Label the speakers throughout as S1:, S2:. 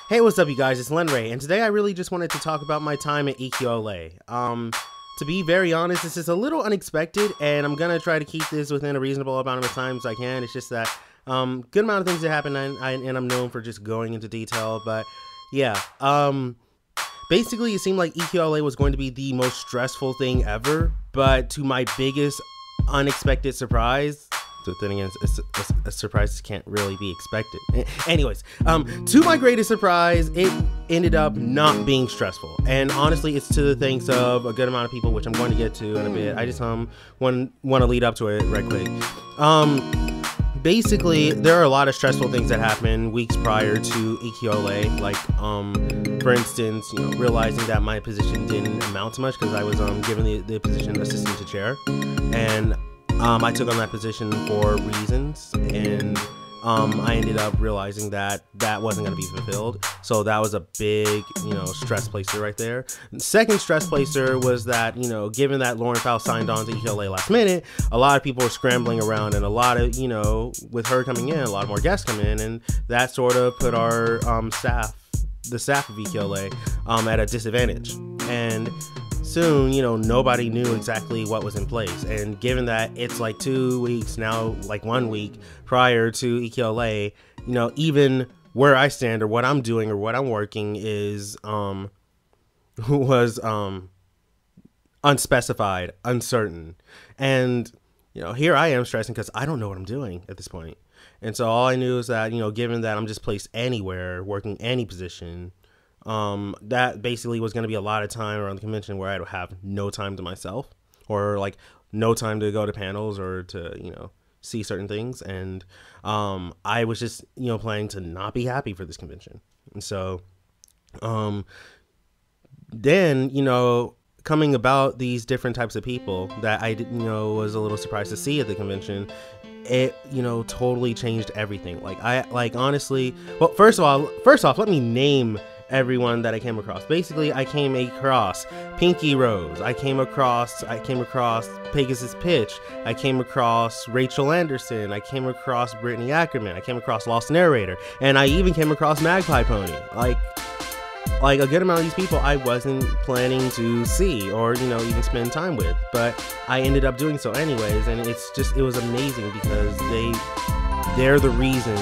S1: Hey, what's up, you guys? It's Lenray, and today I really just wanted to talk about my time at EQLA. To be very honest, this is a little unexpected, and I'm gonna try to keep this within a reasonable amount of time as I can. It's just that good amount of things that happen, and I'm known for just going into detail. But yeah, basically, it seemed like EQLA was going to be the most stressful thing ever. But to my biggest unexpected surprise. So then again, a surprise can't really be expected. Anyways, to my greatest surprise, it ended up not being stressful. And honestly, it's to the thanks of a good amount of people, which I'm going to get to in a bit. I just want to lead up to it right quick. Basically, there are a lot of stressful things that happen weeks prior to EQLA. Like, for instance, realizing that my position didn't amount to much because I was given the position assistant to chair. And I took on that position for reasons, and I ended up realizing that that wasn't going to be fulfilled. So that was a big, stress placer right there. And second stress placer was that, given that Lauren Fowl signed on to EQLA last minute, a lot of people were scrambling around, and a lot of, with her coming in, a lot more guests come in, and that sort of put our the staff of EQLA at a disadvantage. And soon, nobody knew exactly what was in place. And given that it's like 2 weeks now, like 1 week prior to EQLA, even where I stand or what I'm doing or what I'm working is was unspecified, uncertain. And here I am stressing because I don't know what I'm doing at this point. And so all I knew is that, given that I'm just placed anywhere, working any position, that basically was going to be a lot of time around the convention where I'd have no time to myself, or like no time to go to panels or to, see certain things. And I was just, planning to not be happy for this convention. And so then, coming about these different types of people that I was a little surprised to see at the convention, it totally changed everything. Honestly, well, first off, let me name everyone that I came across. Basically, I came across Pinky Rose, I came across Pegasus Pitch, I came across Rachael Anderson, I came across Gloria Ackerman, I came across Lost Narrator, and I even came across Magpie Pony. Like a good amount of these people I wasn't planning to see or even spend time with, but I ended up doing so anyways. And it was amazing because they're the reason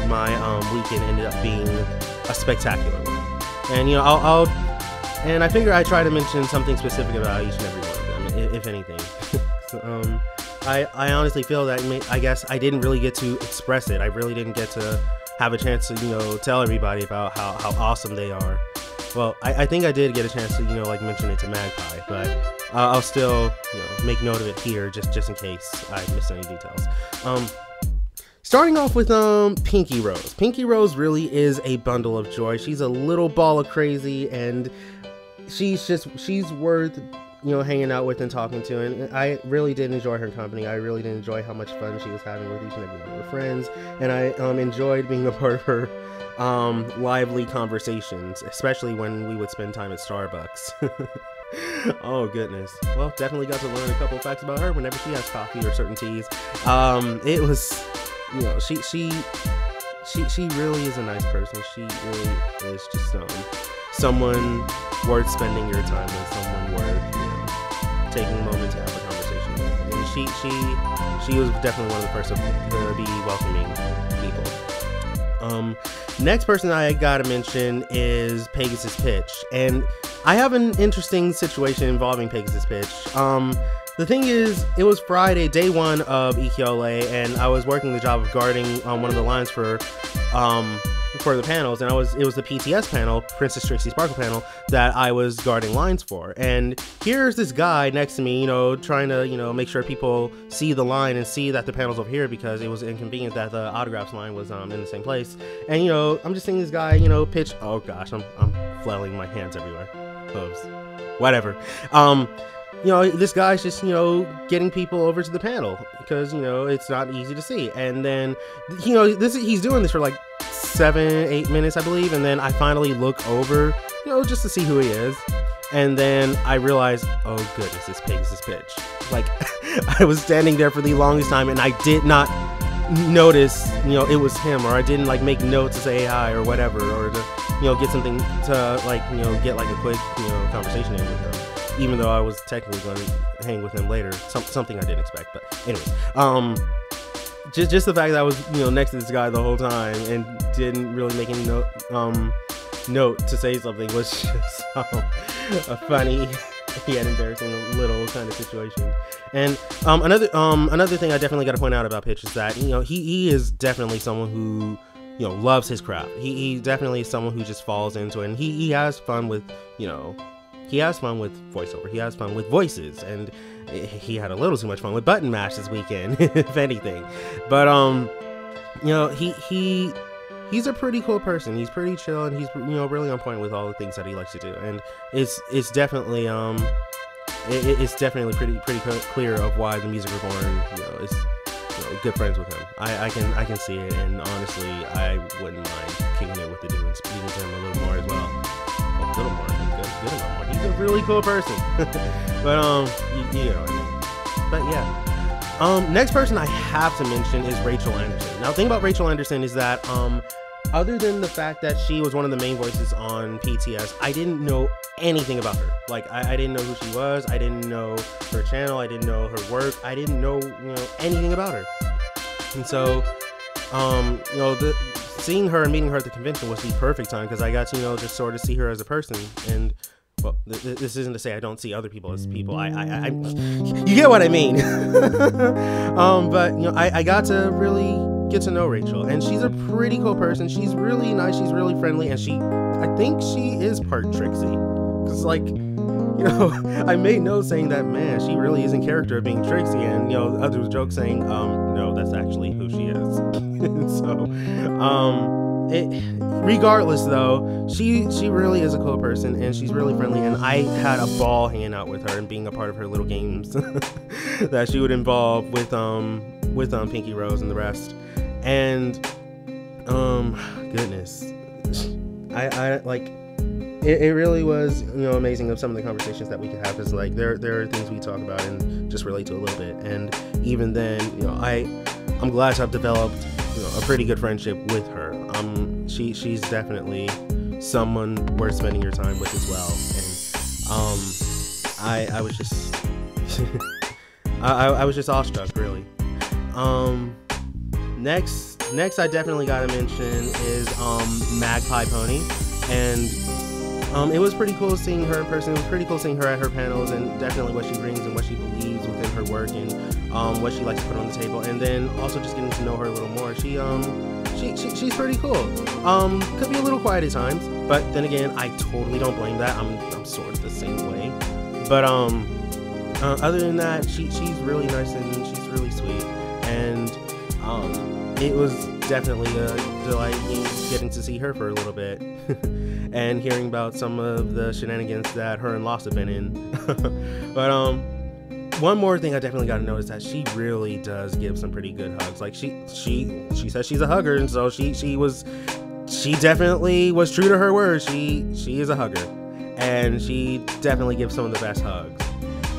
S1: my weekend ended up being a spectacular one. And and I figure I try to mention something specific about each and every one of them, if anything. So, I honestly feel that I guess I didn't really get to express it. I really didn't get to have a chance to tell everybody about how awesome they are. Well, I think I did get a chance to mention it to Magpie, but I'll still make note of it here just in case I missed any details. Starting off with Pinky Rose. Pinky Rose really is a bundle of joy. She's a little ball of crazy, and she's worth hanging out with and talking to, and I really did enjoy her company. I really did enjoy how much fun she was having with each and every one of her friends, and I enjoyed being a part of her lively conversations, especially when we would spend time at Starbucks. Oh goodness. Well, definitely got to learn a couple of facts about her whenever she has coffee or certain teas. It was she really is a nice person. She really is just someone worth spending your time with, someone worth taking a moment to have a conversation with. And she was definitely one of the first to be welcoming people. Next person I gotta mention is Pegasus Pitch, and I have an interesting situation involving Pegasus Pitch. The thing is, it was Friday, day one of EQLA, and I was working the job of guarding one of the lines for the panels, and it was the PTS panel, Princess Trixie Sparkle panel, that I was guarding lines for. And here's this guy next to me, trying to, make sure people see the line and see that the panel's over here, because it was inconvenient that the autographs line was in the same place. And, I'm just seeing this guy, pitch. Oh gosh, I'm flailing my hands everywhere. Oops. Whatever. This guy's just, getting people over to the panel because, it's not easy to see. And then, he's doing this for like 7-8 minutes, I believe. And then I finally look over, just to see who he is. And then I realized, oh goodness, it's Pegasus Pitch. Like, I was standing there for the longest time, and I did not notice, it was him, or I didn't like make notes to say hey, hi or whatever, or to, get something to like, get like a quick, conversation in with him, even though I was technically going to hang with him later, something I didn't expect. But anyways, just the fact that I was, next to this guy the whole time and didn't really make any note to say something was just a funny yet embarrassing little kind of situation. And another thing I definitely got to point out about Pitch is that he is definitely someone who loves his craft. He definitely is someone who just falls into it, and he has fun with he has fun with voiceover. He has fun with voices, and he had a little too much fun with button mash this weekend, if anything. But he's a pretty cool person. He's pretty chill, and he's really on point with all the things that he likes to do. And it's definitely it's definitely pretty clear of why the Music Reborn is good friends with him. I can see it, and honestly, I wouldn't mind kicking it with the dude and speaking to him a little more as well. A little more, good enough more. He's a really cool person. But you know what I mean. But yeah. Next person I have to mention is Rachael Anderson. Now, the thing about Rachael Anderson is that other than the fact that she was one of the main voices on PTS, I didn't know anything about her. Like, I didn't know who she was. I didn't know her channel. I didn't know her work. I didn't know, anything about her. And so, seeing her and meeting her at the convention was the perfect time, because I got to, just sort of see her as a person. And, well, this isn't to say I don't see other people as people. You get what I mean. But, I got to really get to know Rachael, and she's a pretty cool person. She's really nice. She's really friendly, and I think she is part Trixie, because like, I made notes saying that, man, she really is in character of being Trixie, and others joke saying, no, that's actually who she is. So, regardless though, she really is a cool person, and she's really friendly, and I had a ball hanging out with her and being a part of her little games that she would involve with Pinky Rose and the rest. And goodness, I like it really was amazing of some of the conversations that we could have, because like there are things we talk about and just relate to a little bit. And even then, I'm glad to have developed a pretty good friendship with her. She's definitely someone worth spending your time with as well. And I was just I was just awestruck, really. Next I definitely gotta mention is Magpie Pony, and it was pretty cool seeing her in person. It was pretty cool seeing her at her panels, and definitely what she brings and what she believes within her work, and what she likes to put on the table, and then also just getting to know her a little more. She's pretty cool. Could be a little quiet at times, but then again, I totally don't blame that. I'm sort of the same way. But other than that, she's really nice, and she's really sweet, and it was definitely a delight getting to see her for a little bit and hearing about some of the shenanigans that her and Lost have been in. But one more thing I definitely got to notice, that she really does give some pretty good hugs. Like she says she's a hugger, and so she definitely was true to her word. She is a hugger, and she definitely gives some of the best hugs.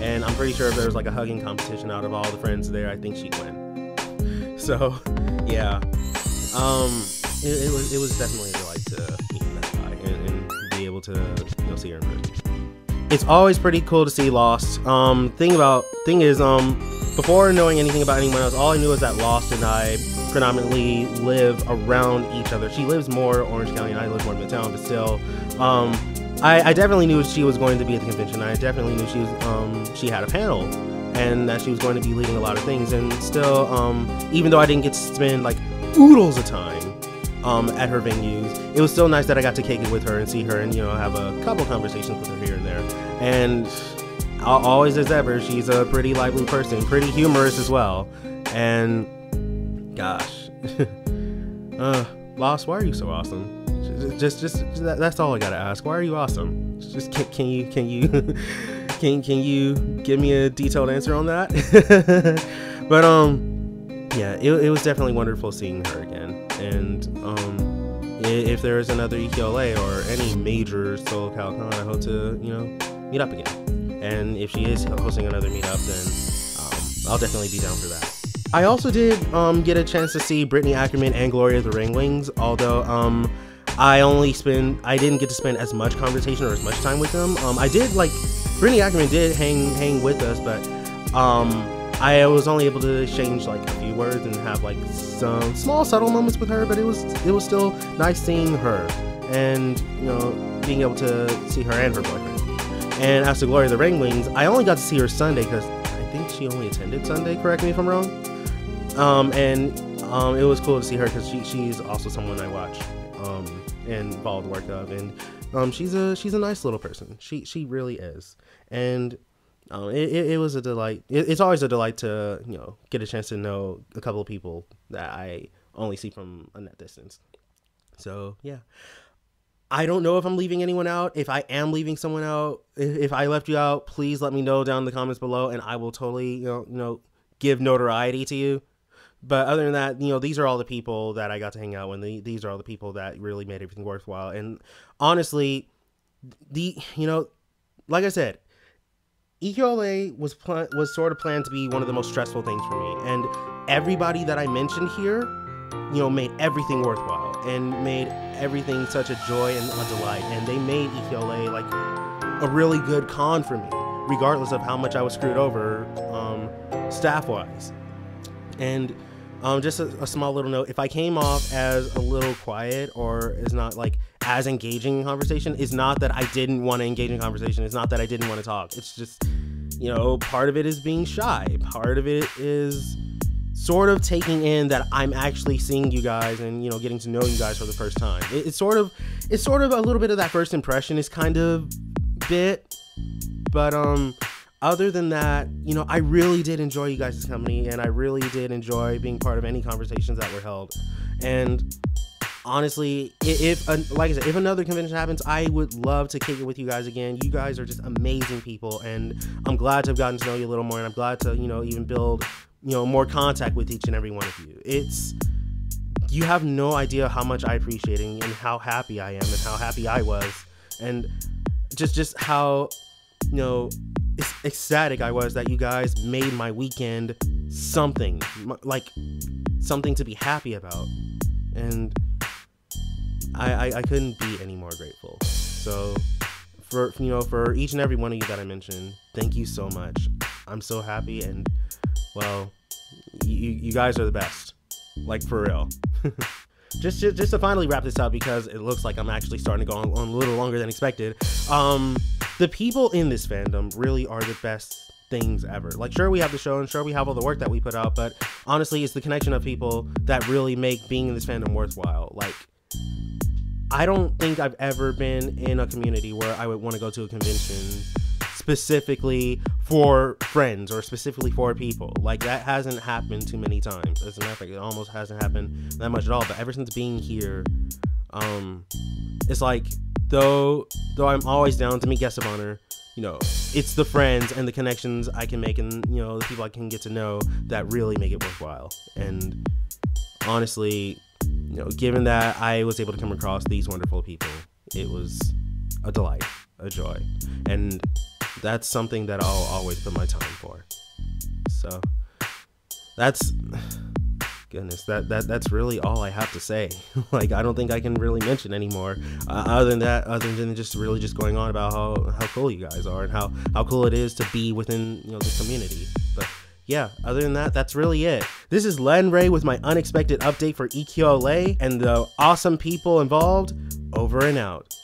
S1: And I'm pretty sure if there was like a hugging competition out of all the friends there, I think she'd win. So, yeah, it was definitely a delight to meet that guy and be able to see her in person. It's always pretty cool to see Lost. Thing is, before knowing anything about anyone else, all I knew was that Lost and I predominantly live around each other. She lives more Orange County, and I live more Midtown, but still, I definitely knew she was going to be at the convention. I definitely knew she had a panel, and that she was going to be leading a lot of things. And still, even though I didn't get to spend like oodles of time at her venues, it was still nice that I got to kick it with her and see her and have a couple conversations with her here and there. And always as ever, she's a pretty lively person, pretty humorous as well. And gosh, Lost, why are you so awesome? Just that's all I gotta ask. Why are you awesome? Just can you give me a detailed answer on that? But yeah, it was definitely wonderful seeing her again. And if there is another EQLA or any major SoCal con, I hope to meet up again. And if she is hosting another meetup, then I'll definitely be down for that. I also did get a chance to see Brittany Ackerman and Gloria the Ringwings, although I didn't get to spend as much conversation or as much time with them. I did, like, Brittany Ackerman did hang with us, but I was only able to exchange like a few words and have like some small subtle moments with her, but it was still nice seeing her and, you know, being able to see her and her boyfriend. And as to Gloria the Ringwings, I only got to see her Sunday because I think she only attended Sunday, correct me if I'm wrong. It was cool to see her because she's also someone I watch and follow the work of, and she's a nice little person. She really is. And it was a delight. It's always a delight to, you know, get a chance to know a couple of people that I only see from a net distance. So yeah, I don't know if I'm leaving anyone out. If I am leaving someone out, if I left you out, please let me know down in the comments below, and I will totally, you know, give notoriety to you. But other than that, you know, these are all the people that I got to hang out with. These are all the people that really made everything worthwhile. And honestly, you know, like I said, EQLA was sort of planned to be one of the most stressful things for me. And everybody that I mentioned here, you know, made everything worthwhile and made everything such a joy and a delight. And they made EQLA like a really good con for me, regardless of how much I was screwed over staff-wise. And just a small little note, if I came off as a little quiet or is not like as engaging in conversation, it's not that I didn't want to engage in conversation. It's not that I didn't want to talk. It's just, you know, part of it is being shy. Part of it is sort of taking in that I'm actually seeing you guys and, you know, getting to know you guys for the first time. It's sort of a little bit of that first impression is kind of bit, but other than that, you know, I really did enjoy you guys' company, and I really did enjoy being part of any conversations that were held. And honestly, like I said, if another convention happens, I would love to kick it with you guys again. You guys are just amazing people, and I'm glad to have gotten to know you a little more, and I'm glad to, you know, even build, you know, more contact with each and every one of you. You have no idea how much I appreciate it and how happy I am and how happy I was, and just how, you know, ecstatic I was that you guys made my weekend something to be happy about. And I couldn't be any more grateful. So for each and every one of you that I mentioned, thank you so much. I'm so happy, and well, you guys are the best, like, for real. Just to finally wrap this up, because it looks like I'm actually starting to go on a little longer than expected. The people in this fandom really are the best things ever. Like, sure, we have the show, and sure, we have all the work that we put out, but honestly, it's the connection of people that really make being in this fandom worthwhile. Like, I don't think I've ever been in a community where I would want to go to a convention specifically for friends or specifically for people. Like, that hasn't happened too many times. As a matter of fact, it almost hasn't happened that much at all. But ever since being here, it's like, though I'm always down to meet guests of honor, you know, it's the friends and the connections I can make, and, you know, the people I can get to know that really make it worthwhile. And honestly, you know, given that I was able to come across these wonderful people, it was a delight, a joy, and that's something that I'll always put my time for. So that's really all I have to say. Like, I don't think I can really mention anymore other than just going on about how cool you guys are and how cool it is to be within, you know, the community. But yeah, other than that, that's really it. This is Len Ray with my unexpected update for EQLA and the awesome people involved. Over and out.